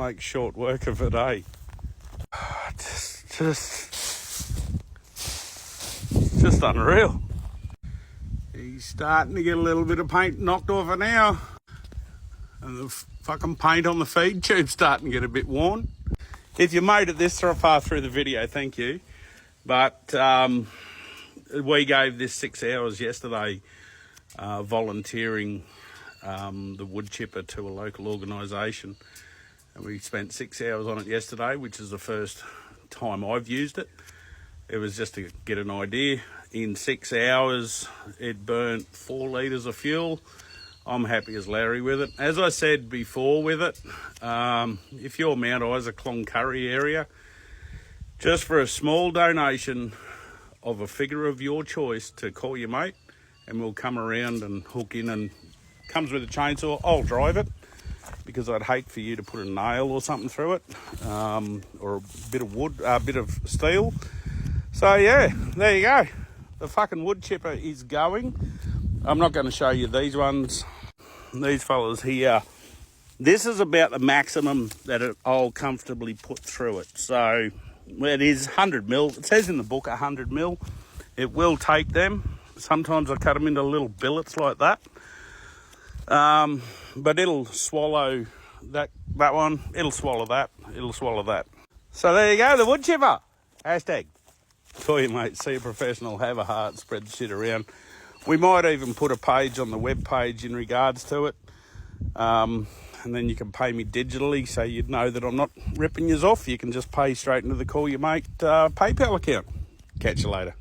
make short work of it, eh? Just unreal. He's starting to get a little bit of paint knocked off it now. And the fucking paint on the feed tube's starting to get a bit worn. If you made it this far through the video, thank you. But we gave this 6 hours yesterday volunteering the wood chipper to a local organisation. And we spent 6 hours on it yesterday, which is the first time I've used it. It was just to get an idea. In 6 hours, it burnt 4 litres of fuel. I'm happy as Larry with it. As I said before with it, if you're Mount Isa, Cloncurry area, just for a small donation of a figure of your choice to call your mate, and we'll come around and hook in, and comes with a chainsaw. I'll drive it because I'd hate for you to put a nail or something through it, or a bit of wood, a bit of steel. So yeah, there you go. The fucking wood chipper is going. I'm not going to show you these ones. These fellas here. This is about the maximum that I'll comfortably put through it. So it is 100 mil. It says in the book 100 mil. It will take them. Sometimes I cut them into little billets like that. But it'll swallow that one. It'll swallow that. It'll swallow that. So there you go, the wood chipper. Hashtag. Call your mate, see a professional, have a heart, spread the shit around. We might even put a page on the web page in regards to it. And then you can pay me digitally, so you'd know that I'm not ripping yous off. You can just pay straight into the Call Your Mate PayPal account. Catch you later.